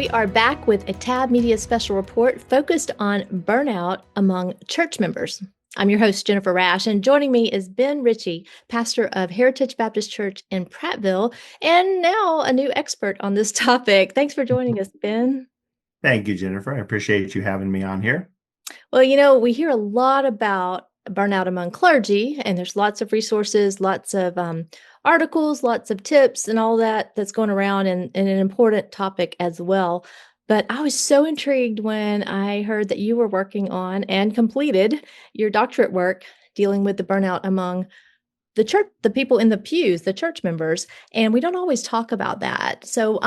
We are back with a Tab Media special report focused on burnout among church members. I'm your host, Jennifer Rash, and joining me is Ben Richey, pastor of Heritage Baptist Church in Prattville, and now a new expert on this topic. Thanks for joining us, Ben. Thank you, Jennifer. I appreciate you having me on here. Well, we hear a lot about burnout among clergy, and there's lots of resources, lots of articles, lots of tips, and all that's going around, and an important topic as well. But I was so intrigued when I heard that you were working on and completed your doctorate work dealing with the burnout among the church, the people in the pews, the church members, and we don't always talk about that. So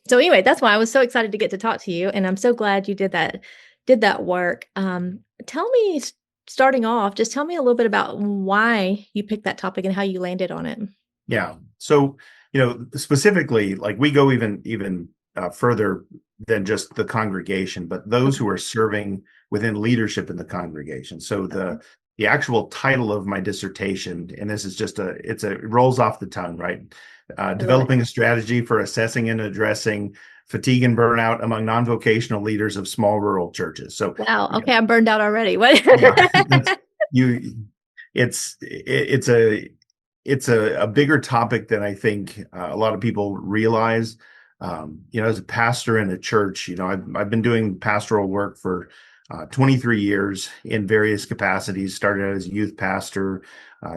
anyway, that's why I was so excited to get to talk to you, and I'm so glad you did that work. Tell me, starting off, just tell me a little bit about why you picked that topic and how you landed on it. Yeah. So, specifically, like we go even further than just the congregation, but those who are serving within leadership in the congregation. So the actual title of my dissertation, and this is just it rolls off the tongue, right? Developing a strategy for assessing and addressing fatigue and burnout among non-vocational leaders of small rural churches. So, Wow. Okay, I'm burned out already. What? yeah, it's a bigger topic than I think a lot of people realize. As a pastor in a church, I've been doing pastoral work for 23 years in various capacities. Started out as a youth pastor,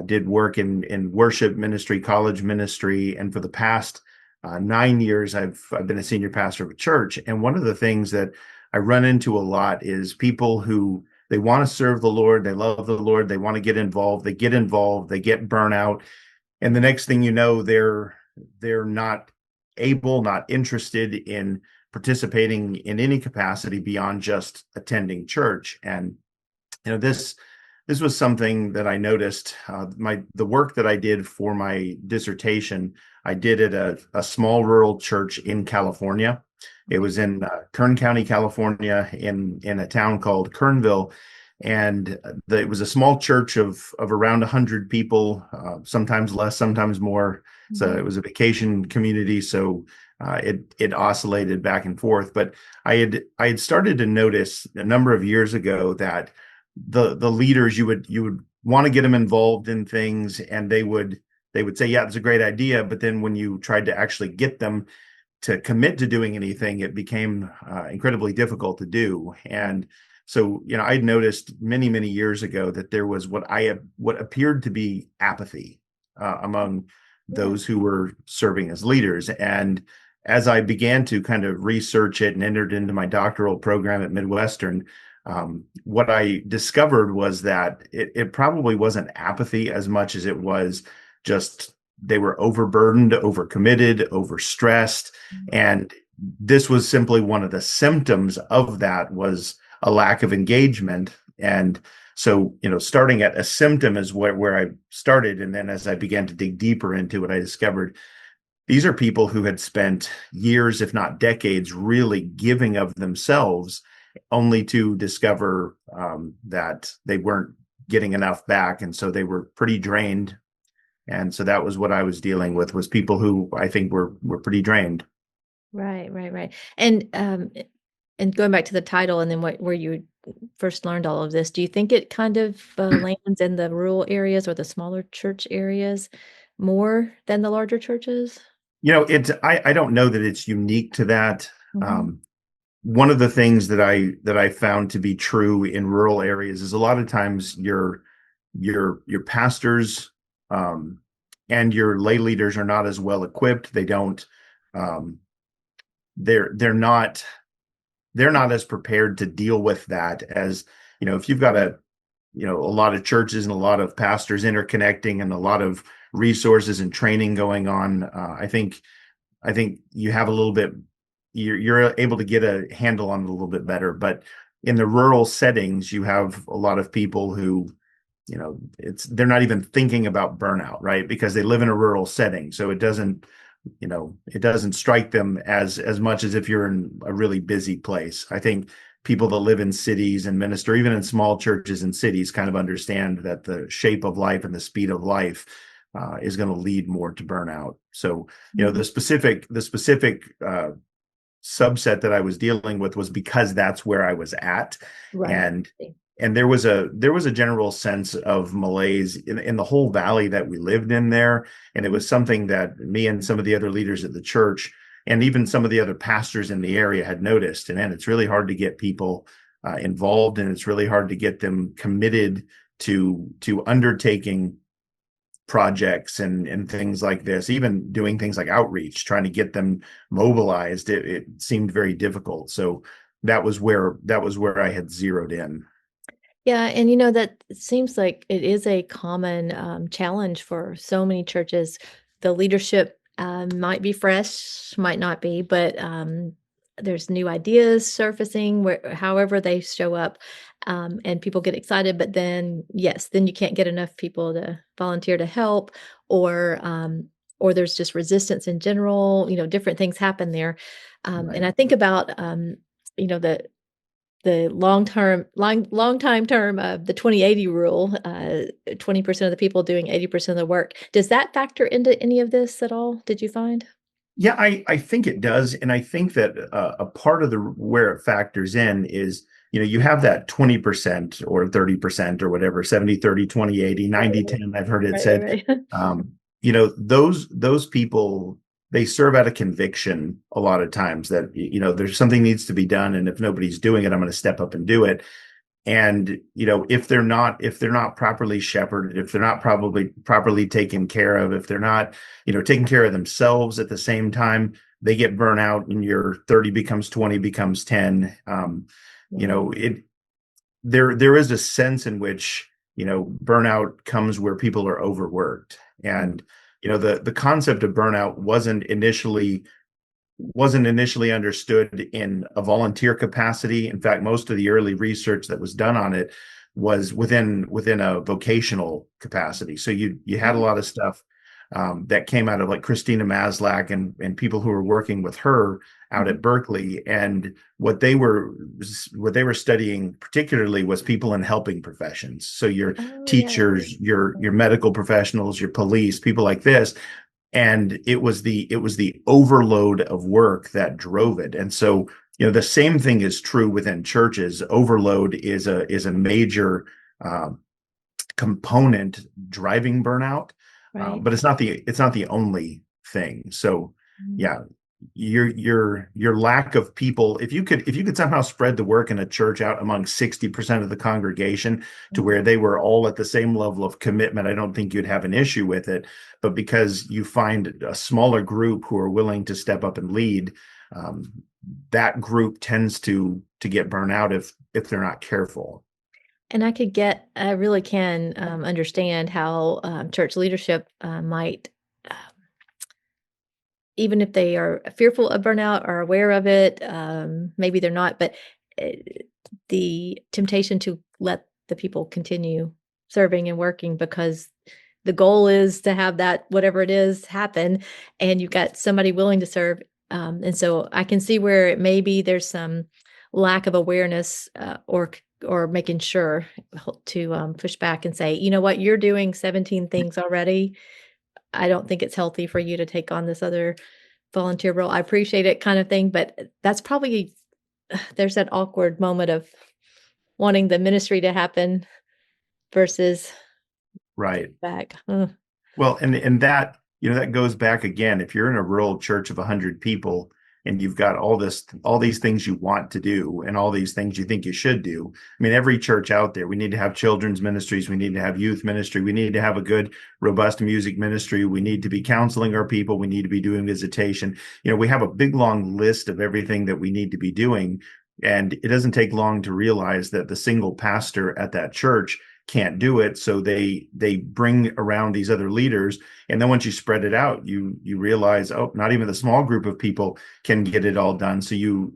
did work in worship ministry, college ministry, and for the past 9 years, I've been a senior pastor of a church. And one of the things that I run into a lot is people who they want to serve the Lord, they love the Lord, they want to get involved, they get burnout, and the next thing you know, they're not able, not interested in participating in any capacity beyond just attending church. And this was something that I noticed. The work that I did for my dissertation, I did at a small rural church in California. It was in Kern County, California, in a town called Kernville, and it was a small church of around 100 people, sometimes less, sometimes more. So it was a vacation community, so it oscillated back and forth. But I had started to notice a number of years ago that the leaders, you would want to get them involved in things, and they would say, yeah, it's a great idea, but then when you tried to actually get them to commit to doing anything, it became incredibly difficult to do. And so, I'd noticed many, many years ago that there was what appeared to be apathy among those who were serving as leaders. And as I began to kind of research it and entered into my doctoral program at Midwestern, what I discovered was that it probably wasn't apathy as much as it was just they were overburdened, overcommitted, overstressed. And this was simply one of the symptoms of that was a lack of engagement. And so, starting at a symptom is where I started. And then as I began to dig deeper into it, I discovered these are people who had spent years, if not decades, really giving of themselves, only to discover that they weren't getting enough back. And so they were pretty drained. And so that was what I was dealing with, was people who I think were pretty drained. Right. And going back to the title and then where you first learned all of this, do you think it kind of lands in the rural areas or the smaller church areas more than the larger churches? I don't know that it's unique to that. One of the things that I found to be true in rural areas is a lot of times your pastors and your lay leaders are not as well equipped. They don't they're not as prepared to deal with that as, if you've got a lot of churches and a lot of pastors interconnecting and a lot of resources and training going on. I think you have a little bit, you're able to get a handle on it a little bit better. But in the rural settings, you have a lot of people who, they're not even thinking about burnout, right? Because they live in a rural setting. So it doesn't strike them as much as if you're in a really busy place. I think people that live in cities and minister, even in small churches and cities, kind of understand that the shape of life and the speed of life is going to lead more to burnout. So, the specific subset that I was dealing with was because that's where I was at. Right. And there was a general sense of malaise in the whole valley that we lived in there. And it Mhm. was something that me and some of the other leaders at the church and even some of the other pastors in the area had noticed. And it's really hard to get people involved, and it's really hard to get them committed to undertaking projects and things like this, even doing things like outreach, trying to get them mobilized. It seemed very difficult. So that was where I had zeroed in. Yeah, and that it seems like it is a common challenge for so many churches. The leadership might be fresh, might not be, but there's new ideas surfacing where however they show up, and people get excited. But then, yes, then you can't get enough people to volunteer to help, or or there's just resistance in general. Different things happen there, and Right. I think about the long time term of the 20/80 rule, 20% of the people doing 80% of the work. Does that factor into any of this at all, did you find? Yeah, I think it does. And I think that a part of the where it factors in is, you have that 20% or 30% or whatever, 70/30, 20/80, Right, 90/10. I've heard it right, said. right, right. Those people, they serve out of conviction a lot of times that, there's something needs to be done. And if nobody's doing it, I'm going to step up and do it. And if they're not properly shepherded, if they're not probably properly taken care of, if they're not taking care of themselves at the same time, they get burnt out, and your 30 becomes 20 becomes 10. Yeah, It there is a sense in which burnout comes where people are overworked. mm, And the concept of burnout wasn't initially understood in a volunteer capacity. In fact, most of the early research that was done on it was within a vocational capacity. So you had a right, lot of stuff that came out of like Christina Maslach and people who were working with her out mhm. at Berkeley. And what they were studying particularly was people in helping professions. So your Oh, yeah. teachers, your medical professionals, your police, people like this. And it was the overload of work that drove it. And so the same thing is true within churches. Overload is a major uh, component driving burnout, Right. but it's not the only thing. So Mhm, yeah, your lack of people, if you could somehow spread the work in a church out among 60% of the congregation to mhm. where they were all at the same level of commitment, I don't think you'd have an issue with it. But because you find a smaller group who are willing to step up and lead, um, that group tends to get burnt out if they're not careful. And I really can understand how church leadership might, um, even if they are fearful of burnout or aware of it, maybe they're not, but uh, the temptation to let the people continue serving and working because the goal is to have that whatever it is happen, and you've got somebody willing to serve. And so I can see where maybe there's some lack of awareness, or making sure to push back and say, you know what, you're doing 17 things already. I don't think it's healthy for you to take on this other volunteer role. I appreciate it kind of thing, but that's probably there's that awkward moment of wanting the ministry to happen versus Right. back. Well, and that goes back again. If you're in a rural church of 100 people and you've got all these things you want to do and all these things you think you should do. I mean, every church out there, we need to have children's ministries, we need to have youth ministry, we need to have a good, robust music ministry, we need to be counseling our people, we need to be doing visitation. We have a big long list of everything that we need to be doing. And it doesn't take long to realize that the single pastor at that church can't do it, so they bring around these other leaders. And then once you spread it out, you realize, oh, not even the small group of people can get it all done. So you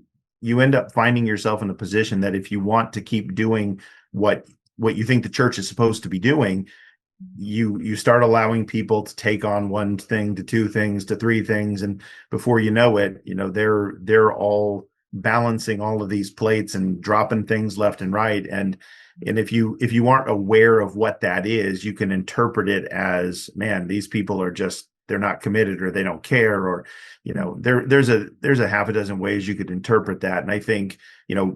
end up finding yourself in a position that if you want to keep doing what you think the church is supposed to be doing, you start allowing people to take on one thing to two things to three things, and before you know it, they're all balancing all of these plates and dropping things left and right. And if you aren't aware of what that is, you can interpret it as, man, these people are just they're not committed or they don't care, or there's a half a dozen ways you could interpret that. And I think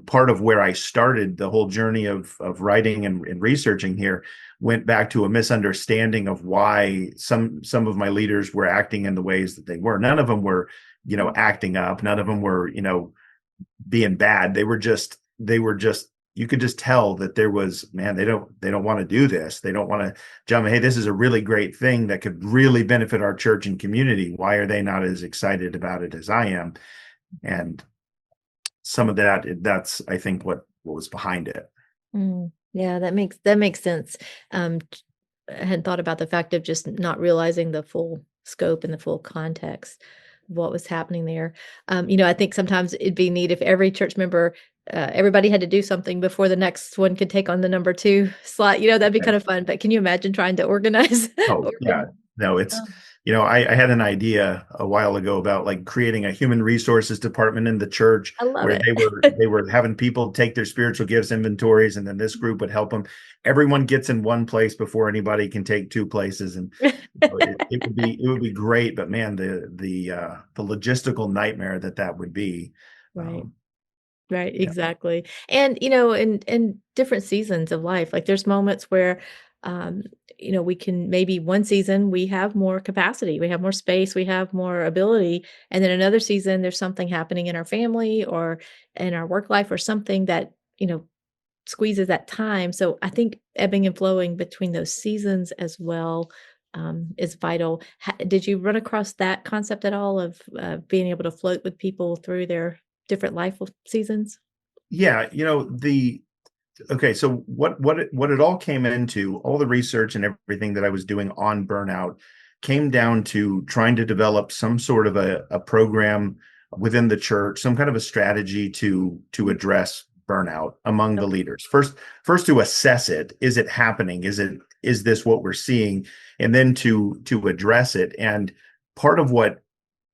part of where I started the whole journey of writing and researching here went back to a misunderstanding of why some of my leaders were acting in the ways that they were. None of them were acting up. None of them were being bad. They were just you could just tell that there was, man, they don't want to do this. They don't want to jump. Hey, this is a really great thing that could really benefit our church and community. Why are they not as excited about it as I am? And some of that's, I think, what was behind it. Yeah, that makes sense. I hadn't thought about the fact of just not realizing the full scope and the full context of what was happening there. I think sometimes it'd be neat if every church member, everybody had to do something before the next one could take on the number two slot. That'd be kind of fun. But can you imagine trying to organize? Oh, yeah. No, it's, Um, I had an idea a while ago about like creating a human resources department in the church I love where it. they were having people take their spiritual gifts inventories, and then this group would help them. Everyone gets in one place before anybody can take two places. And it would be great, but man, the logistical nightmare that would be. Right. Um, Right, yeah. exactly. And, in different seasons of life, like there's moments where, um, we can maybe one season we have more capacity, we have more space, we have more ability. And then another season, there's something happening in our family or in our work life or something that, squeezes that time. So I think ebbing and flowing between those seasons as well, is vital. Did you run across that concept at all of being able to float with people through their different life seasons? Yeah, the okay, so what it all came into, all the research and everything that I was doing on burnout came down to trying to develop some sort of a program within the church, some kind of a strategy to address burnout among the Okay. leaders. First to assess it. Is it happening? Is this what we're seeing? And then to address it. And part of what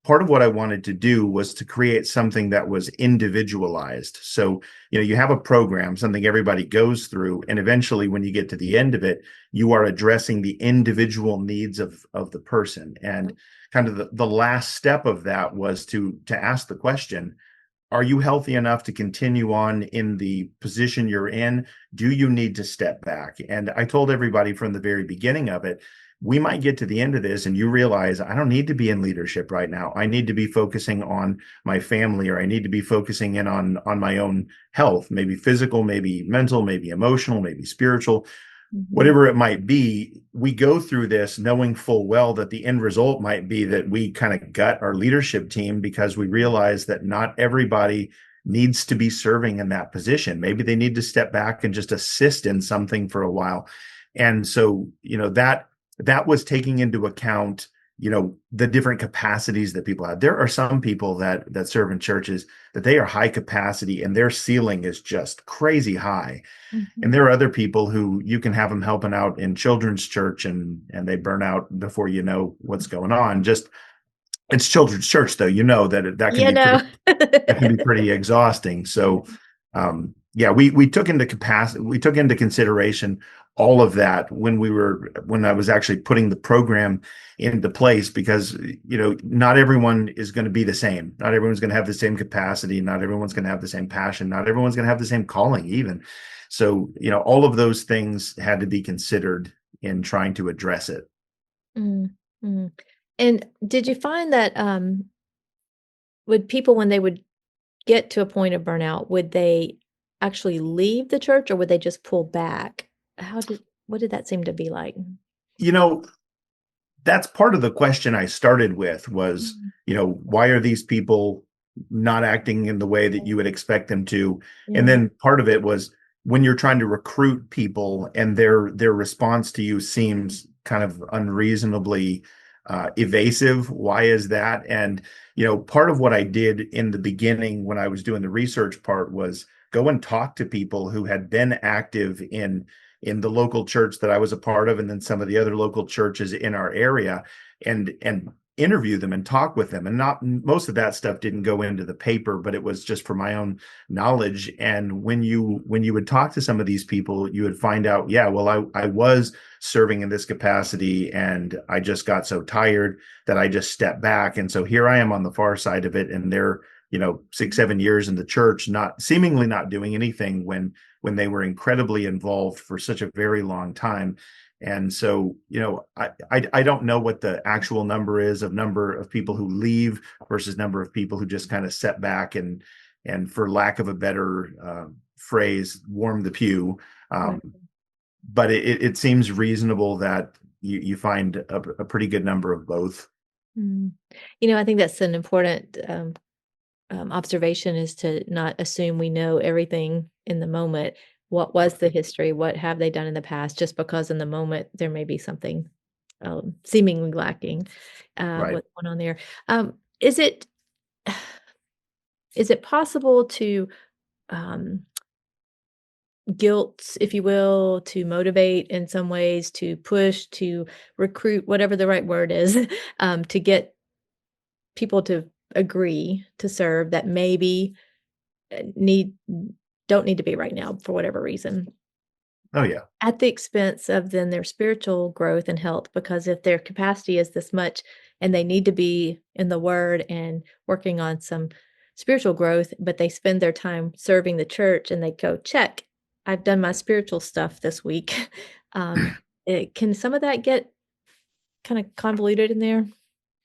part of what I wanted to do was to create something that was individualized. So, you have a program, something everybody goes through, and eventually when you get to the end of it, you are addressing the individual needs of the person. And kind of the last step of that was to ask the question, are you healthy enough to continue on in the position you're in? Do you need to step back? And I told everybody from the very beginning of it, we might get to the end of this and you realize I don't need to be in leadership right now. I need to be focusing on my family, or I need to be focusing in on my own health, maybe physical, maybe mental, maybe emotional, maybe spiritual, Mhm. whatever it might be. We go through this knowing full well that the end result might be that we kind of gut our leadership team because we realize that not everybody needs to be serving in that position. Maybe they need to step back and just assist in something for a while. And so, that was taking into account, the different capacities that people have. There are some people that serve in churches that they are high capacity and their ceiling is just crazy high. And Mhm. there are other people who you can have them helping out in children's church and they burn out before you know what's going on. Just it's children's church though, that can You be know? pretty exhausting. So yeah, we took into consideration all of that when I was actually putting the program into place, because not everyone is going to be the same. Not everyone's going to have the same capacity. Not everyone's going to have the same passion. Not everyone's going to have the same calling even. So, all of those things had to be considered in trying to address it. Mm, mm. And did you find that, would people, when they would get to a point of burnout, would they actually leave the church or would they just pull back? What did that seem to be like? You know, that's part of the question I started with was, Mm, why are these people not acting in the way that you would expect them to? And yeah. then part of it was when you're trying to recruit people and their response to you seems kind of unreasonably evasive. Why is that? And, part of what I did in the beginning when I was doing the research part was go and talk to people who had been active in the local church that I was a part of, and then some of the other local churches in our area, and interview them and talk with them. And not most of that stuff didn't go into the paper, but it was just for my own knowledge. And when you would talk to some of these people, you would find out, yeah, well, I was serving in this capacity and I just got so tired that I just stepped back. And so here I am on the far side of it, and they're, 6-7 years in the church, not seemingly not doing anything when they were incredibly involved for such a very long time. And so, I don't know what the actual number is of number of people who leave versus number of people who just kind of set back and for lack of a better phrase, warm the pew. Right. But it seems reasonable that you find a pretty good number of both. Mm. I think that's an important observation, is to not assume we know everything in the moment. What was the history? What have they done in the past? Just because in the moment there may be something seemingly lacking. Right. What's going on there? Is it possible to um, guilt, if you will, to motivate in some ways, to push, to recruit, whatever the right word is, to get people to agree to serve that maybe need don't need to be right now for whatever reason, Oh yeah. at the expense of then their spiritual growth and health? Because if their capacity is this much and they need to be in the word and working on some spiritual growth, but they spend their time serving the church and they go, check, I've done my spiritual stuff this week. um, can some of that get kind of convoluted in there?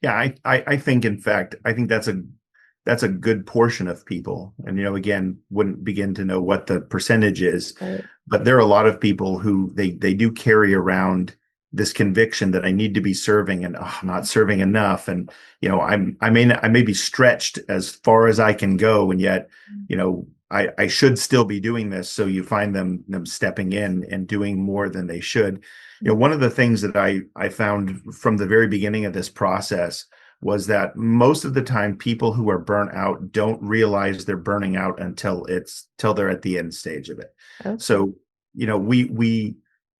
Yeah, I think in fact, I think that's a good portion of people. And again, wouldn't begin to know what the percentage is, Right. but there are a lot of people who they do carry around this conviction that I need to be serving and I'm not serving enough. And I may be stretched as far as I can go, and yet, I should still be doing this. So you find them stepping in and doing more than they should. One of the things that I found from the very beginning of this process was that most of the time people who are burnt out don't realize they're burning out until they're at the end stage of it. Okay. So,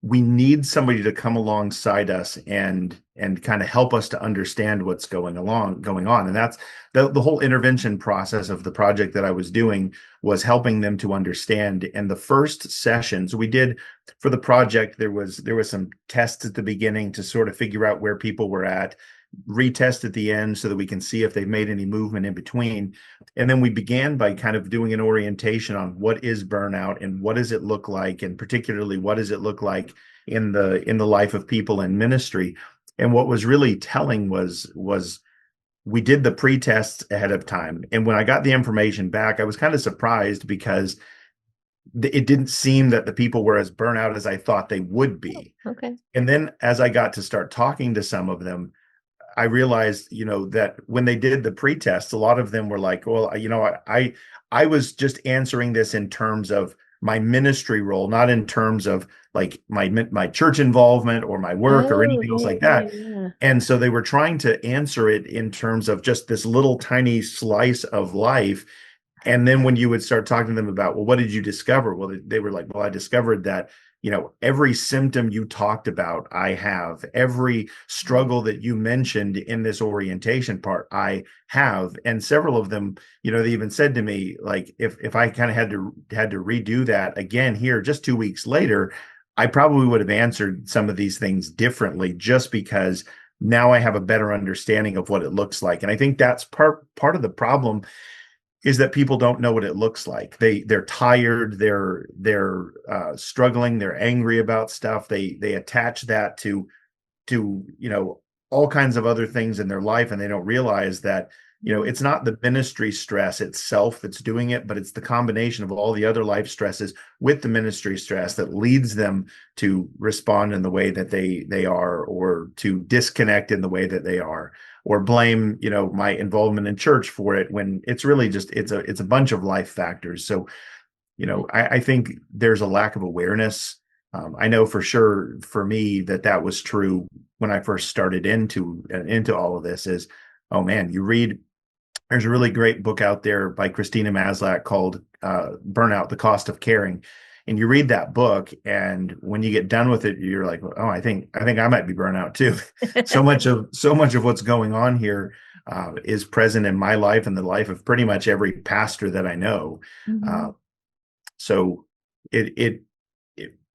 we need somebody to come alongside us and kind of help us to understand what's going on. And that's the whole intervention process of the project that I was doing, was helping them to understand. And the first sessions we did for the project, there was some tests at the beginning to sort of figure out where people were at, retest at the end so that we can see if they've made any movement in between. And then we began by kind of doing an orientation on what is burnout and what does it look like, and particularly what does it look like in the life of people in ministry. And what was really telling was we did the pre-tests ahead of time, and when I got the information back, I was kind of surprised because it didn't seem that the people were as burnt out as I thought they would be. Okay. And then as I got to start talking to some of them, I realized, that when they did the pre-test, a lot of them were like, well, I was just answering this in terms of my ministry role, not in terms of like my church involvement or my work or Oh, anything else yeah, like yeah, that. yeah. And so they were trying to answer it in terms of just this little tiny slice of life. And then when you would start talking to them about, well, what did you discover? Well, they were like, well, I discovered that, every symptom you talked about, I have. Every struggle that you mentioned in this orientation part, I have. And several of them, they even said to me, like, if I kind of had to redo that again here just 2 weeks later, I probably would have answered some of these things differently, just because now I have a better understanding of what it looks like. And I think that's part of the problem, is that people don't know what it looks like. They're tired, they're struggling, they're angry about stuff. They attach that to all kinds of other things in their life, and they don't realize that it's not the ministry stress itself that's doing it, but it's the combination of all the other life stresses with the ministry stress that leads them to respond in the way that they are, or to disconnect in the way that they are, or blame my involvement in church for it, when it's really just it's a bunch of life factors. So I think there's a lack of awareness. I know for sure for me that was true when I first started into all of this. Is, oh man, there's a really great book out there by Christina Maslach called Burnout: The Cost of Caring. and you read that book, and when you get done with it, you're like, oh, I think I might be burnout too. So much of what's going on here is present in my life and the life of pretty much every pastor that I know. Uh, Mhm. so it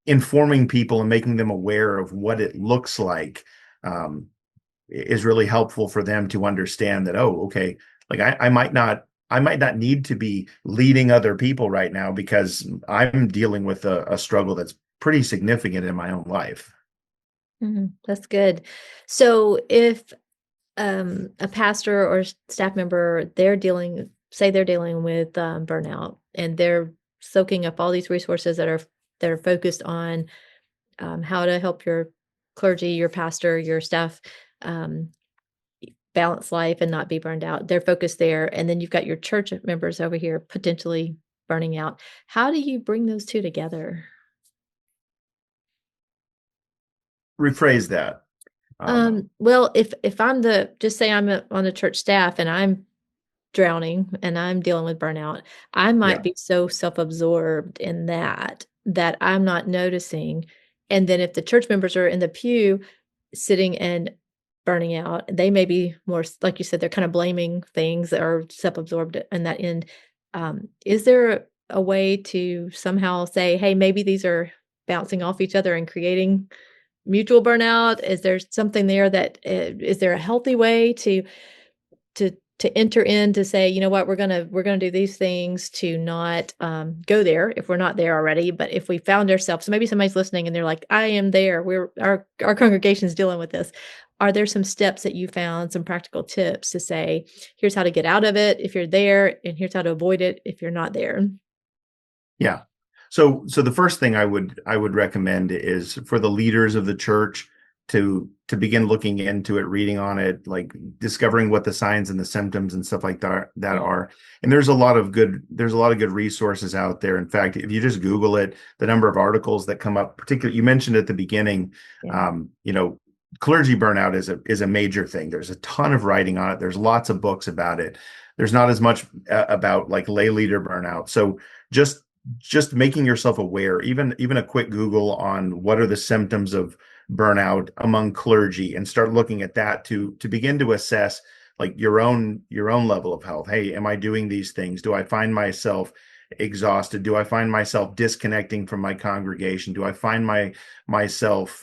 informing people and making them aware of what it looks like um, is really helpful for them to understand that, oh, okay, like I might not need to be leading other people right now because I'm dealing with a struggle that's pretty significant in my own life. Mhm. That's good. So if a pastor or staff member, they're dealing with burnout, and they're soaking up all these resources that are focused on how to help your clergy, your pastor, your staff um, balance life and not be burned out. They're focused there, and then you've got your church members over here potentially burning out. How do you bring those two together? Rephrase that. Um, Well, if I'm just say on the church staff and I'm drowning and I'm dealing with burnout, I might yeah, be so self-absorbed in that I'm not noticing. And then if the church members are in the pew sitting and burning out, they may be more like you said, they're kind of blaming things that are self-absorbed in that end. Is there a way to somehow say, hey, maybe these are bouncing off each other and creating mutual burnout? Is there something there that is there a healthy way to enter in to say, "You know what? We're gonna do these things to not, go there if we're not there already." But if we found ourselves so maybe somebody's listening and they're like, "I am there. Our congregation's dealing with this." Are there some steps that you found, some practical tips to say, "Here's how to get out of it if you're there, and here's how to avoid it if you're not there?" yeah. So the first thing I would recommend is for the leaders of the church to begin looking into it, reading on it, like discovering what the signs and the symptoms and stuff like that Yeah, are. And there's a lot of good resources out there. In fact, if you just Google it, the number of articles that come up, particularly you mentioned at the beginning, yeah. um, you know, clergy burnout is a major thing. There's a ton of writing on it. There's lots of books about it. There's not as much about like lay leader burnout. So just just making yourself aware, even a quick Google on what are the symptoms of burnout among clergy, and start looking at that to begin to assess like your own level of health. Hey, am I doing these things? Do I find myself exhausted? Do I find myself disconnecting from my congregation? Do I find myself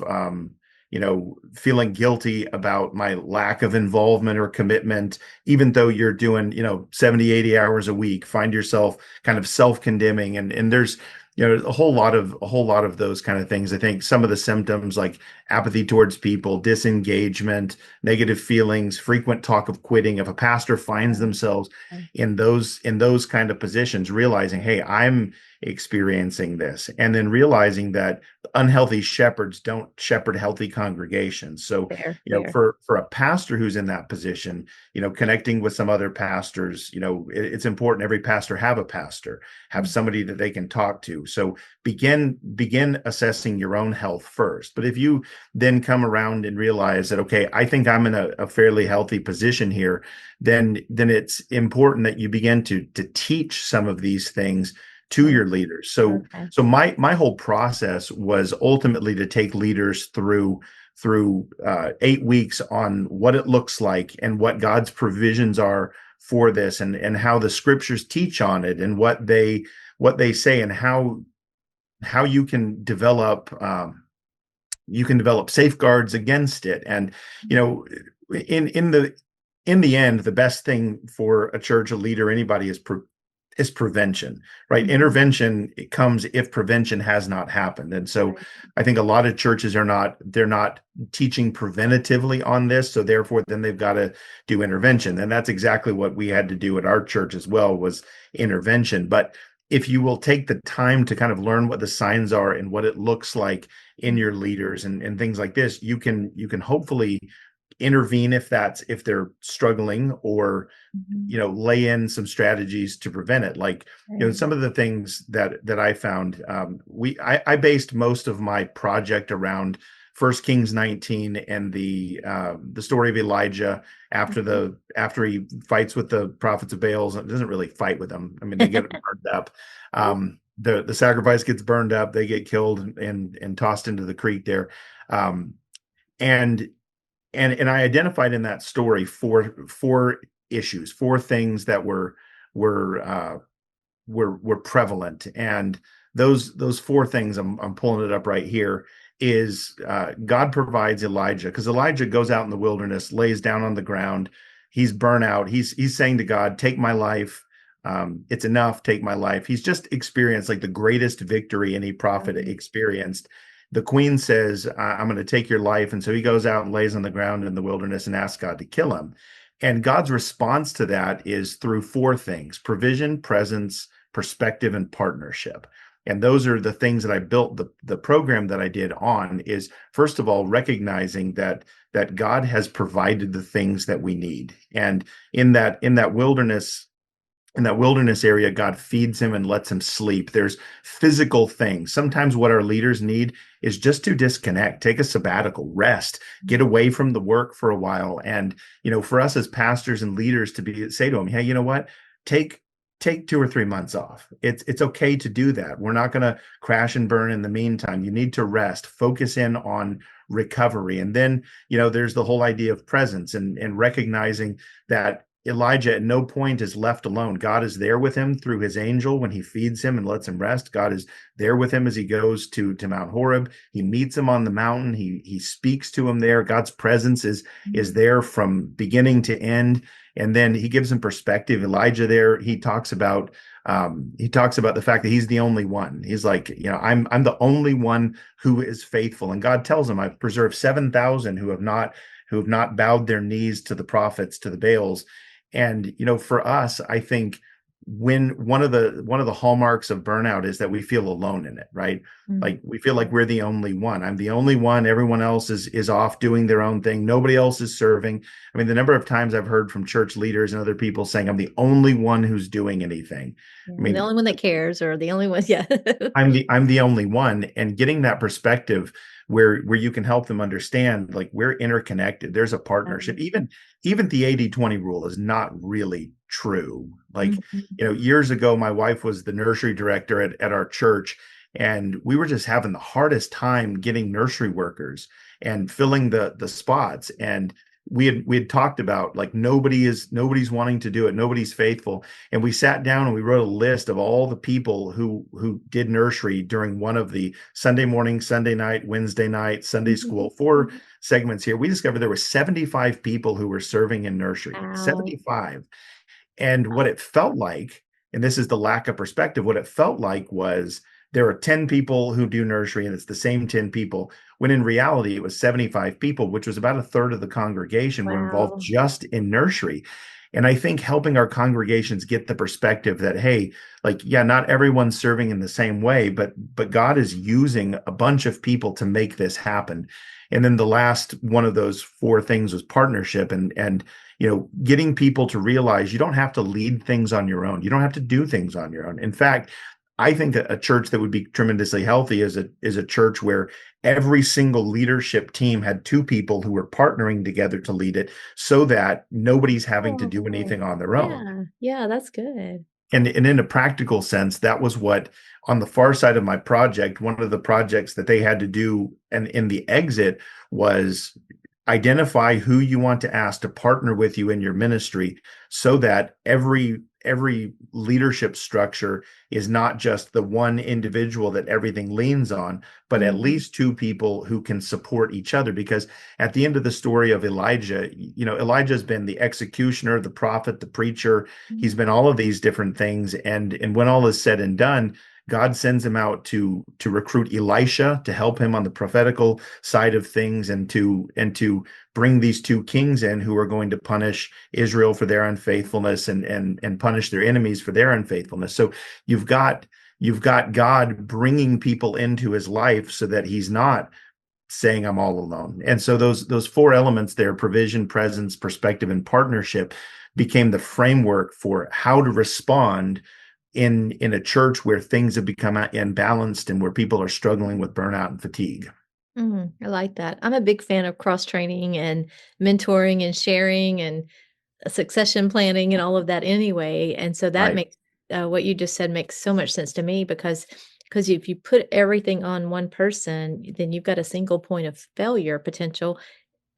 feeling guilty about my lack of involvement or commitment, even though you're doing 70, 80 hours a week? Find yourself kind of self-condemning, and there's a whole lot of those kind of things. I think some of the symptoms like apathy towards people, disengagement, negative feelings, frequent talk of quitting. If a pastor finds Yeah, themselves yeah, in those kind of positions, realizing, hey, I'm experiencing this, and then realizing that unhealthy shepherds don't shepherd healthy congregations. So, fair, fair. for a pastor who's in that position, connecting with some other pastors, it's important. Every pastor have a pastor, have Mm, somebody that they can talk to. So begin assessing your own health first. But if you then come around and realize that, okay, I think I'm in a fairly healthy position here, then it's important that you begin to teach some of these things to okay, your leaders. So okay. so my whole process was ultimately to take leaders through 8 weeks on what it looks like and what God's provisions are for this, and how the scriptures teach on it, and what they say, and how you can develop safeguards against it. And you Mm, know in the end, the best thing for a church, a leader, anybody is prevention, right? mhm, Intervention, it comes if prevention has not happened. And so right, I think a lot of churches they're not teaching preventatively on this. So therefore, then they've got to do intervention. And that's exactly what we had to do at our church as well, was intervention. But if you will take the time to kind of learn what the signs are and what it looks like in mm, your leaders and things like this, you can hopefully intervene if they're struggling, or mhm, lay in some strategies to prevent it. Like, right, some of the things that I found, I based most of my project around First Kings 19 and the story of Elijah mhm. after he fights with the prophets of Baal. It doesn't really fight with them. I mean, they get burned up. the sacrifice gets burned up, they get killed and tossed into the creek there. Um, and and I identified in that story four issues, four things that were were prevalent. And those four things, I'm pulling it up right here, is God provides Elijah, because Elijah goes out in the wilderness, lays down on the ground. He's burnt out. He's saying to God, take my life. It's enough. Take my life. He's just experienced like the greatest victory any prophet Mhm. experienced. The queen says, I'm going to take your life. And so he goes out and lays on the ground in the wilderness and asks God to kill him. And God's response to that is through four things: provision, presence, perspective, and partnership. And those are the things that I built the program that I did on. Is first of all recognizing that God has provided the things that we need. And in that wilderness area, God feeds him and lets him sleep. There's physical things. Sometimes what our leaders need is just to disconnect, take a sabbatical, rest, get away from the work for a while. And, for us as pastors and leaders to say to them, hey, you know what? Take take 2 or 3 months off. It's okay to do that. We're not going to crash and burn in the meantime. You need to rest, focus in on recovery. And then, there's the whole idea of presence and recognizing that Elijah at no point is left alone. God is there with him through his angel when he feeds him and lets him rest. God is there with him as he goes to Mount Horeb. He meets him on the mountain. He speaks to him there. God's presence is there from beginning to end. And then he gives him perspective. Elijah there, he talks about the fact that he's the only one. He's like, I'm the only one who is faithful. And God tells him, I've preserved 7,000 who have not bowed their knees to the prophets, to the Baals. And for us, I think when one of the hallmarks of burnout is that we feel alone in it, right? Mhm. Like we feel like we're the only one. I'm the only one. Everyone else is off doing their own thing. Nobody else is serving. I mean, the number of times I've heard from church leaders and other people saying, I'm the only one who's doing anything. Yeah, I I'm the mean, only one that cares or the only one yeah. I'm the only one. And getting that perspective where you can help them understand, like, we're interconnected, there's a partnership. Even the 80/20 rule is not really true. Like, Mhm. years ago my wife was the nursery director at our church, and we were just having the hardest time getting nursery workers and filling the spots. And we had talked about, like, nobody's wanting to do it, nobody's faithful. And we sat down and we wrote a list of all the people who did nursery during one of the Sunday morning, Sunday night, Wednesday night, Sunday school, four segments here. We discovered there were 75 people who were serving in nursery. Wow. 75. And what it felt like, and this is the lack of perspective, what it felt like was there are 10 people who do nursery and it's the same 10 people, when in reality it was 75 people, which was about a third of the congregation were involved Wow. just in nursery. And I think helping our congregations get the perspective that, hey, like, yeah, not everyone's serving in the same way, but God is using a bunch of people to make this happen. And then the last one of those four things was partnership, and getting people to realize you don't have to lead things on your own. You don't have to do things on your own. In fact, I think a church that would be tremendously healthy is a church where every single leadership team had two people who were partnering together to lead it, so that nobody's having to do Oh, anything on their own. yeah. Yeah, that's good. And in a practical sense, that was what, on the far side of my project, one of the projects that they had to do, and in the exit, was identify who you want to ask to partner with you in your ministry, so that every leadership structure is not just the one individual that everything leans on, but at Mhm. least two people who can support each other. Because at the end of the story of Elijah, Elijah's been the executioner, the prophet, the preacher. He's been all of these different things. And when all is said and done, God sends him out to recruit Elisha to help him on the prophetical side of things, and to bring these two kings in who are going to punish Israel for their unfaithfulness, and punish their enemies for their unfaithfulness. So you've got God bringing people into his life so that he's not saying, I'm all alone. And so those four elements there: provision, presence, perspective, and partnership, became the framework for how to respond in a church where things have become imbalanced and where people are struggling with burnout and fatigue. I like that. I'm a big fan of cross training and mentoring and sharing and succession planning and all of that anyway, and so that Right. makes what you just said makes so much sense to me because if you put everything on one person, then you've got a single point of failure potential.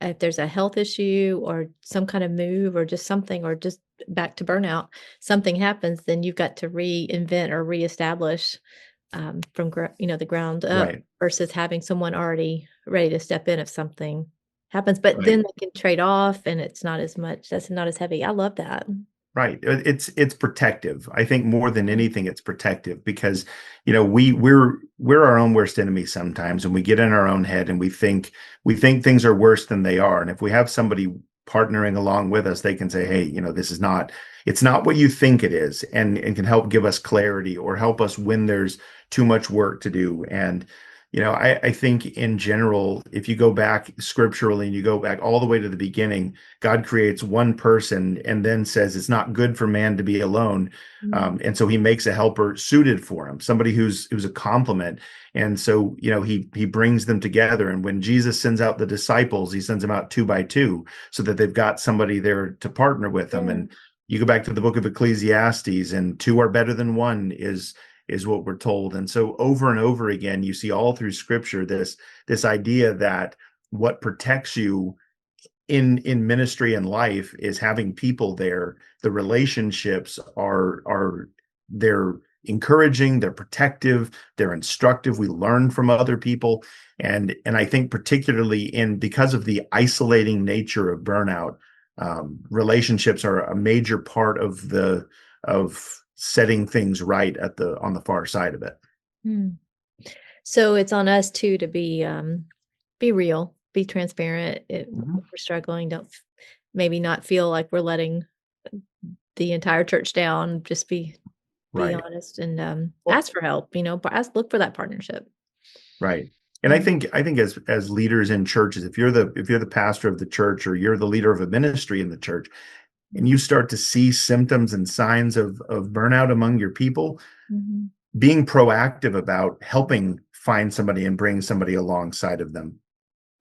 If there's a health issue or some kind of move or just something or just back to burnout, something happens, then you've got to reinvent or reestablish from the ground up Right. versus having someone already ready to step in if something happens. But then Right. they can trade off, and it's not as much. That's not as heavy. I love that. Right. It's protective. I think more than Yeah. anything, it's protective because, we're our own worst enemy sometimes, and we get in our own head and we think things are worse than they are. And if we have somebody partnering along with us, they can say, hey, it's not what you think it is, and can help give us clarity or help us when there's too much work to do. And I think in general, if you go back scripturally and you go back all the way to the beginning, God creates one person and then says it's not good for man to be alone. Mm. And so he makes a helper suited for him, somebody who's a complement. And so, he brings them together. And when Jesus sends out the disciples, he sends them out two by two so that they've got somebody there to partner with them. Yeah. And you go back to the book of Ecclesiastes, and two are better than one is what we're told. And so over and over again, you see all through scripture this idea that what protects you in ministry and life is having people there. The relationships are they're encouraging, they're protective, they're instructive. We learn from other people. And I think particularly because of the isolating nature of burnout, relationships are a major part of setting things right on the far side of it. Mm. So it's on us too to be real, be transparent. If Mhm. we're struggling, don't maybe not feel like we're letting the entire church down. Just be Right. honest and Well, ask for help. But look for that partnership. right. And I Mm. think I think as leaders in churches, if you're the pastor of the church or you're the leader of a ministry in the church, and you start to see symptoms and signs of burnout among your people, Mhm. being proactive about helping find somebody and bring somebody alongside of them.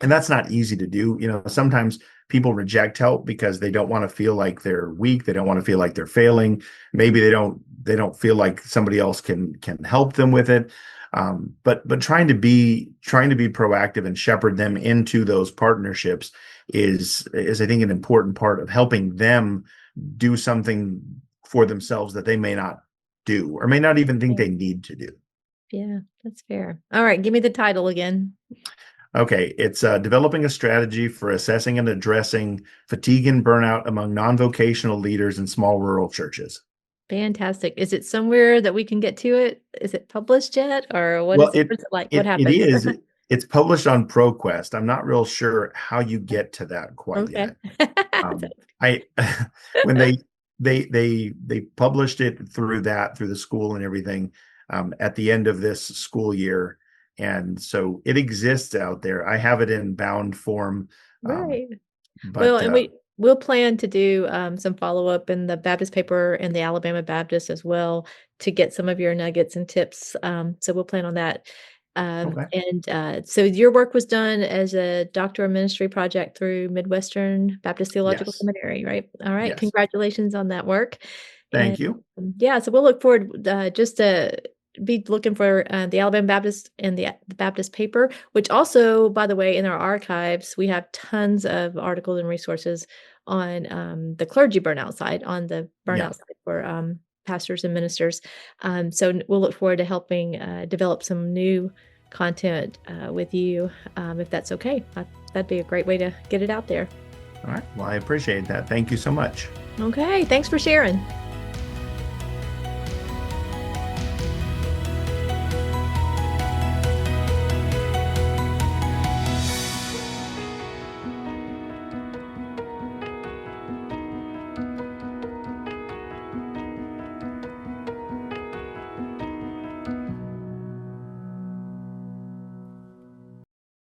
And that's not easy to do. Sometimes people reject help because they don't want to feel like they're weak. They don't want to feel like they're failing. Maybe they don't feel like somebody else can help them with it. But trying to be proactive and shepherd them into those partnerships is I think an important part of helping them do something for themselves that they may not do or may not even think Yeah. they need to do. Yeah, that's fair. All right, give me the title again. Okay, it's developing a strategy for assessing and addressing fatigue and burnout among non-vocational leaders in small rural churches. Fantastic. Is it somewhere that we can get to it? Is it published yet, or what Well, is it? What's it like? What it happens? is. It's published on ProQuest. I'm not real sure how you get to that quite Okay. yet. I when they published it through the school and everything at the end of this school year, and so it exists out there. I have it in bound form, um, Right. Well, but and we'll plan to do, some follow-up in the Baptist paper and the Alabama Baptist as well to get some of your nuggets and tips, so we'll plan on that. okay, So your work was done as a doctoral ministry project through Midwestern Baptist Theological yes, Seminary, right? All right, yes, congratulations on that work, and, thank you. yeah, so we'll look forward, just to be looking for, the Alabama Baptist and the Baptist paper, which also, by the way, in our archives, we have tons of articles and resources on, the clergy burnout side, on the Yeah. burnout side for, pastors and ministers. We'll look forward to helping, develop some new content, with you, if that's okay. That'd be a great way to get it out there. All right. Well, I appreciate that. Thank you so much. Okay, thanks for sharing.